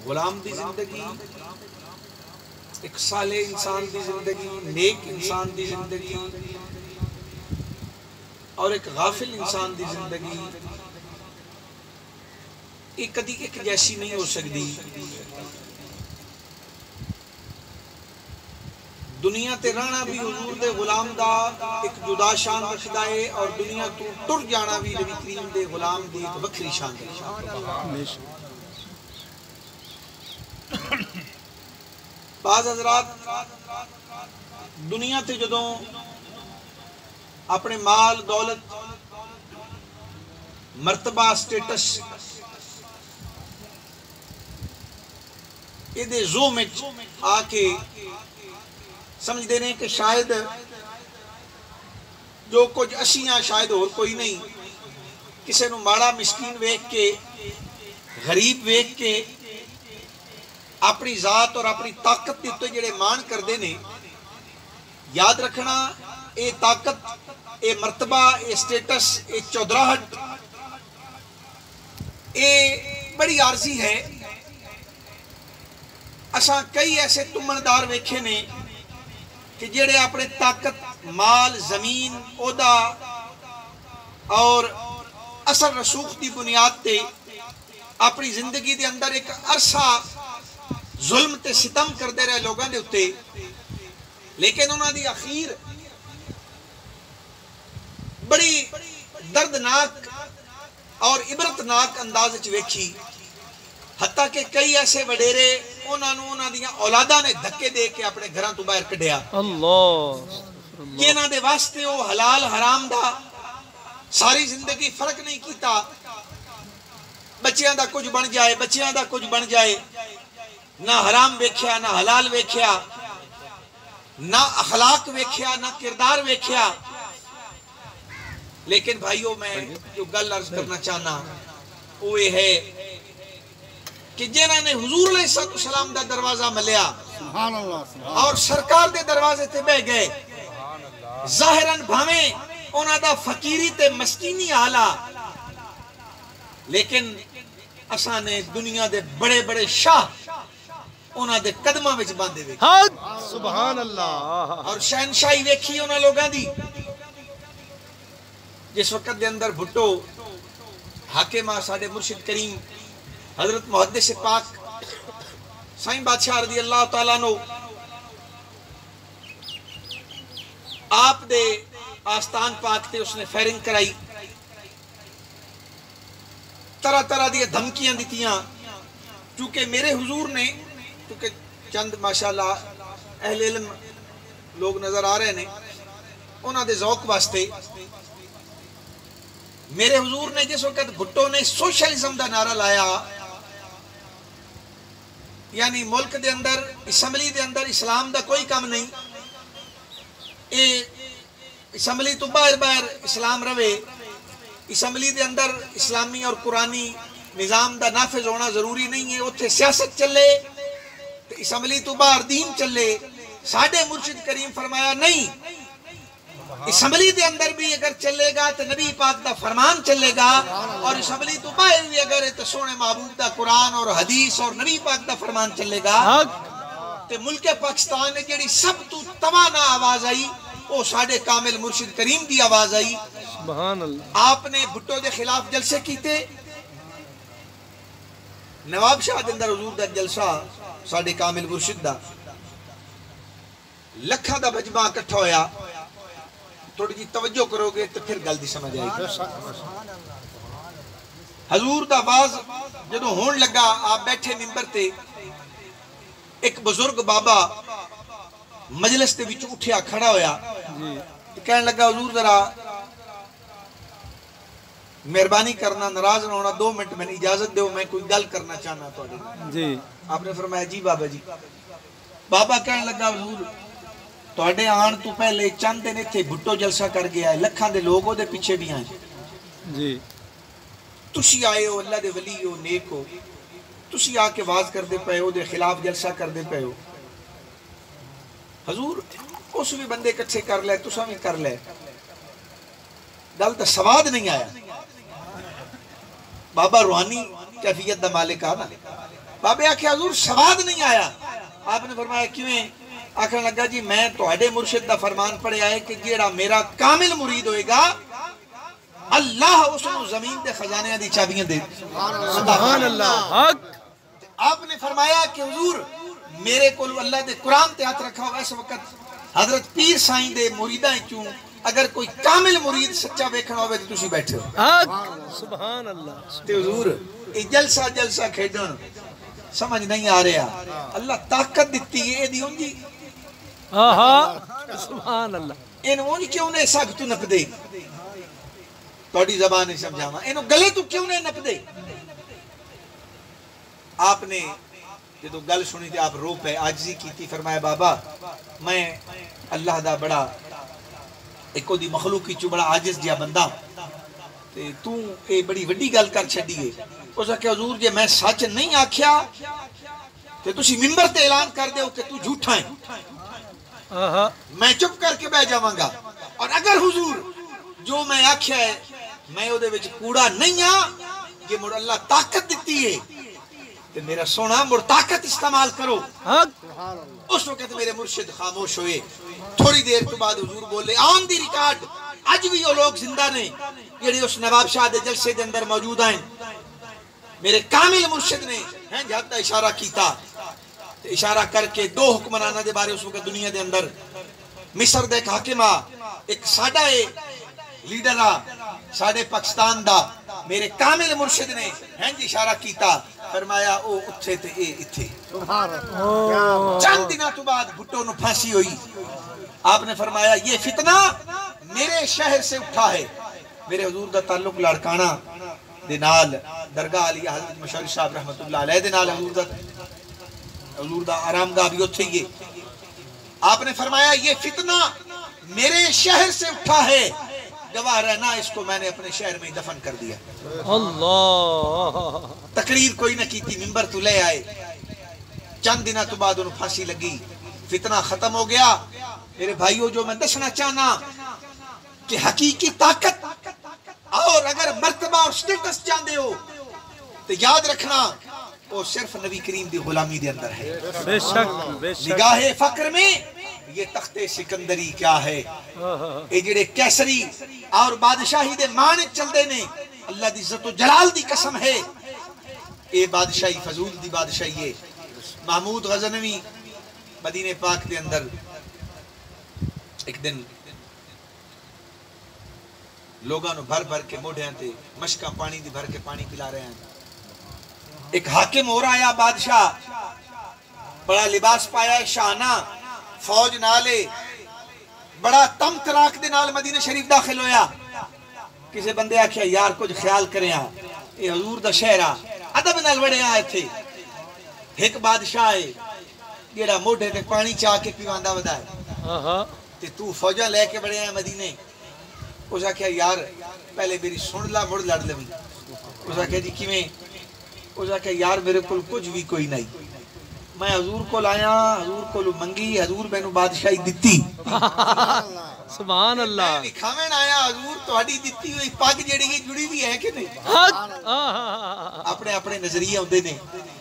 गुलाम दी जिंदगी, एक साले इंसान दी जिंदगी, नेक इंसान दी जिंदगी और एक गाफिल इंसान दी जिंदगी ये कदी एक जैसी नहीं हो सकती। दुनिया ते रहना भी हुजूर दे गुलाम दा एक जुदा शान रखदा है और दुनिया तो टुर जाना भी नबी करीम दे गुलाम दी एक वखरी शान है। बाज़ हज़रात दुनिया ते जदों अपने माल दौलत मर्तबा स्टेटस इहदे ज़ूम विच आके समझते हैं कि शायद जो कुछ असी हाँ शायद होर कोई नहीं, किसी को माड़ा मिसकीन वेख के गरीब वेख के अपनी जात और अपनी ताकत के उत्ते जिहड़े मान करते हैं, याद रखना ये ताकत, ये मर्तबा, ये स्टेटस, ये चौधराहट ये बड़ी आरजी है। असा कई ऐसे तुमनदार वेखे ने कि जेड़े अपने ताकत, माल, जमीन, ओहदा और असर रसूख की बुनियाद ते अपनी जिंदगी के अंदर एक अरसा जुल्म ते सितम करते रहे लोगों के उत्ते, लेकिन उन्हों की अखीर बड़ी दर्दनाक और इबरतनाक अंदाज च वेखी। हत्ता कि कई ऐसे वडेरे उन्होंने औलादा ने धक्के दे के अपने घरों तो बाहर कढ़िया कि इन्हां दे वास्ते वो हलाल हराम दा सारी जिंदगी फर्क नहीं किया। बच्चियां दा कुछ बन जाए, बच्चियां दा कुछ बन जाए, ना हराम वेख्या, ना हलाल वेख्या, ना अखलाक वेख्या, ना किरदार वेख्या। लेकिन भाइयों मैं जो गल अर्ज करना चाहना वो ये है कि जिन्होंने हुजूर अलैहिस्सलाम दा दरवाजा मिलिया और सरकार दे दरवाजे ते बह गए, जाहिरन भावें उन्हां दा फकीरी ते मस्कीनी आला, लेकिन असां ने दुनिया दे बड़े बड़े शाह उन्हां दे कदमां विच बांधे वेखे। सुभान अल्लाह। और शहनशाही वेखी उन्हां लोगां दी जिस वक्त दे अंदर भुट्टो हाकिमा साडे मुर्शिद करीम हजरत मुहद्दिस पाक साईं बादशाह रज़ी अल्लाह तआला नो आप दे आस्थान पाक ते उसने फायरिंग कराई, तरह तरह दी धमकियां दित्तियां। क्योंकि मेरे हुजूर ने, क्योंकि चंद माशाअल्लाह अहले इल्म लोग नजर आ रहे ने, उन्हां दे ज़ौक वास्ते मेरे हुजूर ने जिस वक्त भुट्टो ने सोशलिज्म का नारा लाया, यानी मुल्क दे अंदर असैम्बली दे अंदर इस्लाम का कोई काम नहीं, ये असैम्बली तो बाहर बाहर इस्लाम रवे, असैम्बली दे अंदर इस्लामी और कुरानी निज़ाम का नाफिज होना जरूरी नहीं है, उत्थे सियासत चले तो असैम्बली तो बाहर दीन चले। साडे मुर्शिद करीम फरमाया नहीं, असैम्बली के अंदर भी अगर चलेगा तो नबी पाक का फरमान चलेगा, और असैम्बली तो बाहर भी अगर तो सोने महबूब का कुरान और हदीस और नबी पाक का फरमान चलेगा। तो मुल्क पाकिस्तान ने जी सब तो तवाना आवाज आई वो साडे कामिल मुर्शिद करीम की आवाज आई। सुभान अल्लाह। आपने भुट्टो के खिलाफ जलसे किए, नवाब शाह के अंदर हुजूर दा जलसा साडे कामिल मुर्शिद दा, लखा दा मजमा इकट्ठा होया। थोड़ी जी तवज्जो करोगे तो फिर गल दी समझ आएगी। हजूर दा आवाज जदों होण लगा, आप बैठे मिंबर ते, एक बुजुर्ग बाबा मजलिस दे विच उठिया खड़ा होया ते कहण लगा, हुजूर जरा मेहरबानी करना, नाराज ना होना, 2 मिनट मैंने इजाजत दो, मैं कोई गल करना चाहना तुहाडे जी। आपने फरमाया जी बाबा जी। बाबा कहण लगा, हुजूर तुहाडे आण तो पहले चंद दिन इत्थे भुट्टो जलसा कर गया है, लखां दे लोग ओहदे पीछे भी आए जी, तुसी आए हो, अल्लाह दे वली हो, नेक हो, तुसी आके आवाज करदे पे हो, ओहदे खिलाफ जलसा करदे पे हो। हजूर उस भी बंदे इकट्ठे कर ले, तुसा भी कर ले, गल तो सवाद नहीं आया। बाबा रूहानी कैफियत दा मालिक आ ना, बाबे आखे हजूर स्वाद नहीं आया। आपने फरमाया किवें? आखन लगा जी मैं तुहाडे मुर्शिद दा फरमान पढ़िया है कि जेड़ा मेरा कामिल मुरीद होएगा अल्लाह उसनू जमीन दे खजाने दी चाबियां दे। सुभान अल्लाह। आपने फरमाया कि हुजूर मेरे को अल्लाह दे कुरान ते हाथ रखा हुआ इस वक्त हजरत पीर साईं दे मुरीदां चों अगर कोई कामिल मुरीद सच्चा वेखना होवे तो तुसी बैठे हो। सुभान अल्लाह। ते हुजूर ए जलसा जलसा खेडन समझ नहीं आ रहा। अल्लाह ताकत दिती है एदी उंजी। आहा सुभान अल्लाह। इन उंज क्यों ने सख्त तू नपदे? तोड़ी ज़बान नहीं समझावा इनु गले तू क्यों ने नपदे? आपने जो गल सुनी तो आप रो पे आजिज़ी की। फरमाया बाबा मैं अल्लाह दा बड़ा एक ओदी मखलूक चू बड़ा आजिज़ जिहा बंदा ते तू ये बड़ी वड्डी गल कर छड्डी है। उस आख्या हुजूर जे मैं सच नहीं आख्या ते तुसी मिंबर ते ऐलान कर दो कि तू झूठा है। मैं चुप करके बह जावांगा और अगर हुजूर जो मैं आख्या है मैं ओदे विच कूड़ा नहीं आ जे मुड़ अल्लाह ताकत दिती है ते मेरा सोना मुड़ ताकत इस्तेमाल करो। उस वक्त मेरे मुर्शिद खामोश हुए। थोड़ी देर तो बाद हुजूर बोले ऑन दी रिकॉर्ड अज भी वो लोग जिंदा ने जेड़े उस नवाब शाह दे जलसे दे अंदर मौजूद हैं। मेरे कामिल मुर्शिद ने हैं जब दा इशारा कीता ते इशारा करके दो हुक्मराना दे बारे उस वक्त दुनिया दे अंदर मिस्र दे हाकिम एक साडा लीडर आ साडे पाकिस्तान दा मेरे कामिल मुर्शिद ने हैं जी इशारा कीता। फरमाया ओ उथे ते ए इथे। चंद दिनों तो बाद भुट्टो नु फांसी हुई। आपने फरमाया ये फितना मेरे शहर से उठा है। मेरे हुजूर दा ताल्लुक लाड़काना दे नाल दरगाह अली हजरत मशहूर साहब रहमतुल्लाह अलैह दे नाल हुजूर दा आरामगाह भी उथे ही है। आपने फरमाया ये फितना मेरे शहर से उठा है गवाह रहना इसको मैंने अपने शहर में दफन कर दिया। अल्लाह। तकरीर कोई ना की मिंबर तो ले आए। चंद दिनों तो बाद उन्हें फांसी लगी। फितना खत्म हो गया। मेरे भाइयों जो मैं दसना चाहना कि हकीकी ताकत और अगर मर्तबा और स्टेटस चाहते हो तो याद रखना वो सिर्फ नबी करीम की गुलामी के अंदर है। बेशक बेशक। निगाहे फक्र में ये तख्ते सिकंदरी क्या है? ये जेड़े कैसरी और बादशाही दे मान चलते ने अल्लाह दी इज्जत व जलाल दी कसम है ये बादशाही फजूल दी बादशाही है। महमूद गजनवी मदीने पाक के अंदर एक दिन लोगों ने भर भर के मोढ़ियां ते मशका पानी दी भर के पानी पिला रहे हैं। एक हाकिम हो रहा आया बादशाह बड़ा लिबास पाया है शाना फौज नाले बड़ा तम तराक दे नाल मदीने शरीफ दाखिल होया। किसी बंदे आख्या यार कुछ ख्याल करें ये हजूर दा शहर आ अदब नाल वड़िया इत्थे। एक बादशाह है जेड़ा मोढे ते पानी चा के पीवांदा वदा है ते तू फौजा लेके वड़िया मदीने। उस आख्या यार पहले मेरी सुन ला मुड़ लड़ लवी। उस आख्या जी किवें? उस आख्या यार मेरे को कुछ भी कोई नहीं मैं हजूर को लाया हजूर को मंगी हजूर मैनू बादशाही दिती। सुभान अल्लाह। मैं खावेन आया हजूर तोड़ी दिती हुई पग जेड़ी जुड़ी भी है कि नहीं? अपने अपने नजरिए होंदे ने।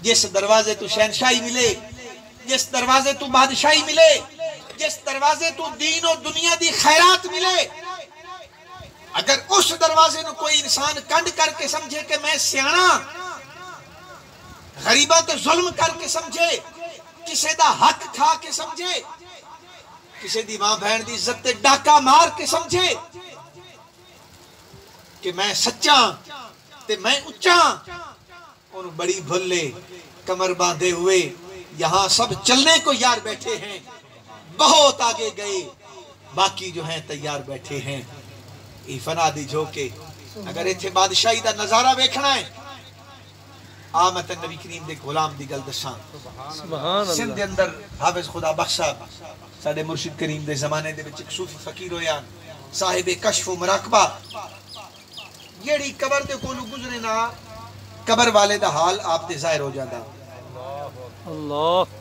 जिस दरवाजे तू शहनशाही मिले जिस दरवाजे तू बादशाही मिले जिस दरवाजे तू दीन और दुनिया दी खैरात मिले अगर उस दरवाजे नु कोई इंसान कंड करके समझे कि मैं सियाना गरीबा तो जुल्म करके समझे किसी दा हक खा के समझे किसी दी मां बहन दी इज्जत ते डाका मार के समझे कि मैं सच्चा ते मैं उच्चा उन बड़ी भुल्ले कमर बांधे हुए यहाँ सब चलने को यार बैठे हैं। बहुत आगे गए बाकी जो हैं तैयार बैठे हैं। ई फना दी झोंके अगर इत्थे बादशाही दा नजारा वेखना है आ मैं नबी करीम दे गुलाम दी गल दसां। सुभान अल्लाह। सिंध दे अंदर हाफिज खुदा बख्शा साडे मुर्शिद करीम दे जमाने दे विच एक सूफी फकीर होया साहिब कश्फ व मुराकबा जेड़ी कबर दे कोलों गुजरे ना कबर वाले दा हाल आप ते जाहिर हो जांदा। अल्लाह।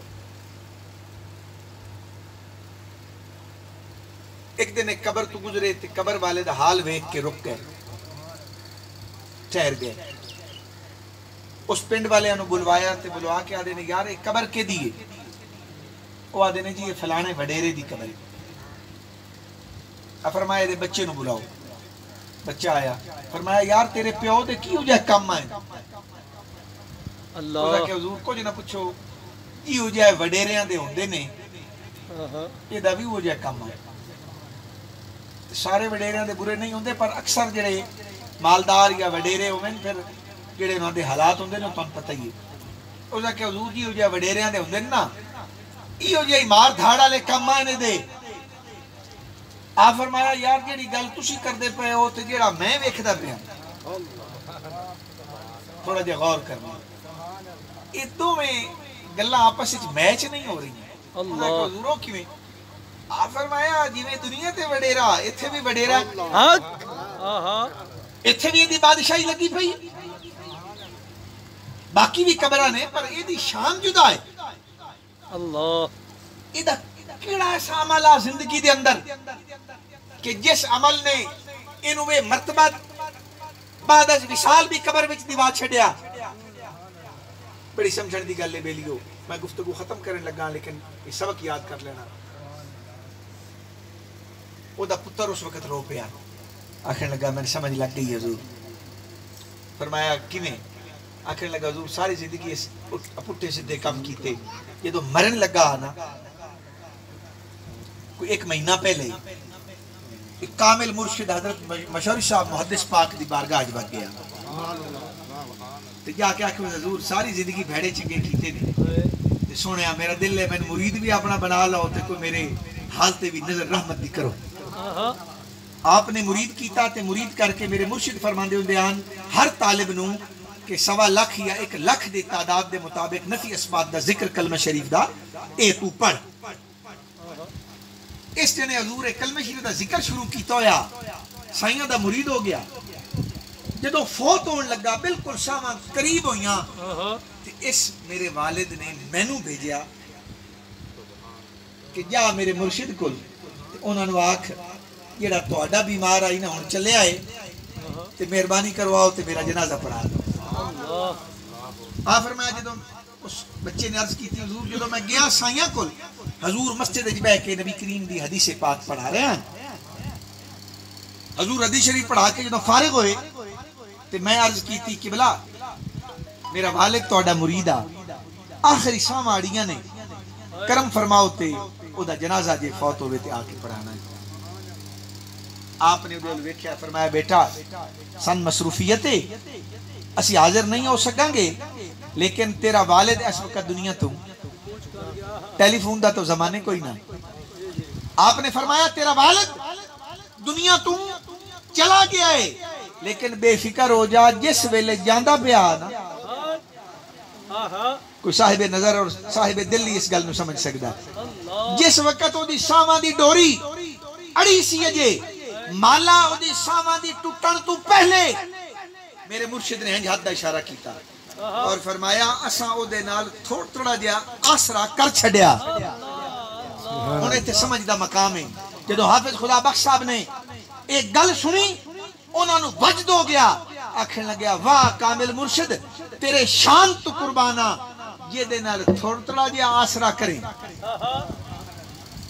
एक दिन एक कबर तो गुजरे ते कबर वाले दा हाल वेख के रुक गए ठहर गए। उस पिंड वाले बुलवाया ते बुलवा के आदे ने यार एक कबर के दिए, वो आदे ने जी ये फलाने वडेरे दी कबर। फरमाया दे बच्चे नु बुलाओ। बच्चा आया, फरमाया यार तेरे प्यो दे की उजा कम है? अल्लाह के हुजूर कुछ ना पूछो, ई उजा वडेरियां दे होंदे ने, एदा भी उजा कम है। सारे वडेरियां दे बुरे नहीं होंदे, पर अक्सर जेड़े मालदार या वडेरे होवन फिर जेड़े उन्हां दे हालात होंदे ने तुहानू पता ही है। उजा के हुजूर जी उजा वडेरियां दे होंदे ना, ई उजा मार धाड़ वाले कम आने दे। आ फरमाया यार जेड़ी गल तुसी करदे पे हो ते जेड़ा मैं वेखदा पिया, थोड़ा जिहा गौर करना, ये दोवें गल्लां आपस विच मैच नहीं हो रही। अल्लाह हुजूरों किवें? आ फरमाया जिवें दुनिया ते वडेरा इत्थे भी वडेरा, इत्थे भी इहदी बादशाही लगी पई, बाकी भी कबरां ने, पर इहदी शान जुदा है। अल्लाह इहदा केड़ा ऐसा अमल आ जिंदगी दे अंदर कि जिस अमल ने इनू वे मर्तबा बाद विशाल भी कबर विच दिवा छड़िया। बड़ी समझण दी गल है बेलियो, मैं गुफ्तगू खत्म करन लगा लेकिन ये सबक याद कर लेना। ओदा पुत्र उस वक्त रो पिया, आखिर लगा मैंने समझ लग गई हुजूर। फरमाया किवें? आखिर लगा हुजूर सारी जिंदगी इस पुट्ठे सीधे काम कीते, जो मरन लगा ना कोई एक महीना पहले एक कामिल मुर्शिद हजरत मशहूर साहब मुहद्दिस पाक दी बारगाह च वग गया ते जाके आखे हुजूर सारी जिंदगी भेड़े चंगे कीते ने ते सुनिया मेरा दिल है मैंने मुरीद भी अपना बना लो ते कोई मेरे हाल ते भी नजर रहमत दी करो। आपने मुरीद कीता ते मुरीद करके मेरे मुर्शिद फरमांदे हुंदे आन हर तालिब नूं कि 1.25 लाख या 1 लाख दी तादाद दे मुताबिक नफी असबात दा जिक्र कलमा शरीफ दा ए तू पढ़। इस जने हजूर कलमे शरीफ दा जिक्र शुरू कीता होया, साइयां दा मुरीद हो गया। जदों फौत होने लगा बिल्कुल शामां करीब होइयां ते इस मेरे वालिद ने मैनू भेजिया कि जा मेरे मुर्शिद कोल ते उन्हां नूं आख जेड़ा तुहाडा बीमार आई ना हुण चलिया है ते मेहरबानी करवाओ ते मेरा जनाजा पढ़ा दो। आ फरमाया जदों उस बच्चे ने अर्ज की थी हुजूर जदों मैं गया साइयां कोल हजूर मस्जिद विच बैठ के नबी करीम दी हदीस पाक पढ़ा रहे हैं। हजूर हदीस शरीफ पढ़ा के जदों फारिग होए ते मैं अर्ज की थी किबला मेरा वालिद तुहाडा मुरीद आ, आखिरी साह आड़ियां ने करम फरमाओ ते ओदा जनाजा जे फौत होवे ते आके पढ़ाना है। आपने उहदे वल वेख्या फरमाया बेटा सन मसरूफियत है असी हाजिर नहीं हो सकांगे, लेकिन तेरा वालिद इस वक्त दुनिया तो टेलीफोन दा तो जमाने कोई ना। आपने फरमाया तेरा वालिद दुनिया तू चला गया है, लेकिन बेफिक्र हो जा जिस वेले जांदा पिया ना कोई साहिब नजर और साहिब दिल इस गल नूं समझ सकदा। जिस वक्त ओदी सावां दी डोरी अड़ी सी अजे माला ओदी सावां दी टुटण तू पहले मेरे मुर्शिद ने इंज हाथ दा इशारा कीता और फरमाया असां ओदे नाल थोड़ा जिहा आसरा कर छड्या। हुण इत्थे समझ दा मकाम है। जदों हाफिज खुदा बख्श साहब ने एक गल सुनी उन्हां नूं वजद हो गया, आखण लग्या वाह कामिल मुर्शिद तेरे शान तू कुर्बाना जेदे नाल थोड़ा जिहा आसरा करे।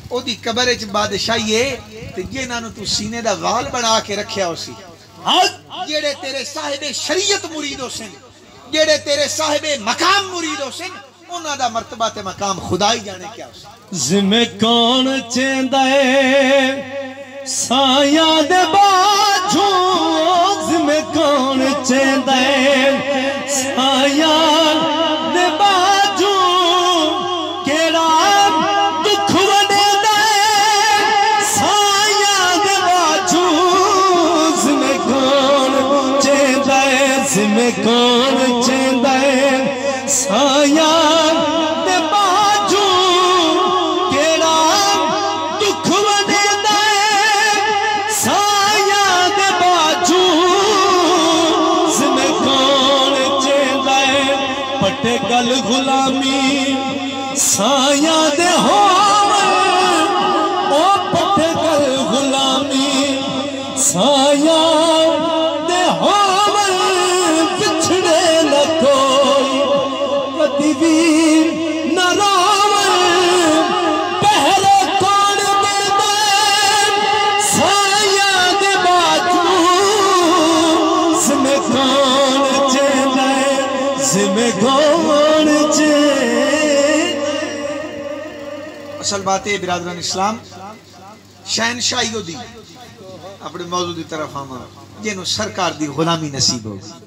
ओदी कबर च बादशाही है ते जिन्हां नूं तू सीने दा वाल बना के रखिया उसी जेड़े तेरे साहिबे शरीयत मुरीद होसन, जेड़े तेरे साहिबे मकाम मुरीद होसन, उन्हां दा मर्तबा ते मकाम खुदा ही जाने क्या होसन। जिमे कौन चेंदा है साया दे बाजू, जिमे कौन चेंदा है साया दे बाजू, केड़ा दुख वडेदा है साया दे बाजू, जिमे कौन चेंदा है, जिमे कौन चेंदा है साया दे बाजू, केड़ा दुख वडेदा है साया दे बाजू, जिमे कौन चेंदा है पटे गल गुलामी साया दे होवे, ओ पटे गल गुलामी साया दे होवे, बिछड़े न को वीर न रोवे पहरे कौन देंदा साया दे बाजू जिम्मे कौन चेंदा जिम्मे कौन चे। असल बात है बिरादरान इस्लाम शहनशाही दी अपने मौजूद की तरफ आवा जिन्हों सरकार की गुलामी नसीब होगी।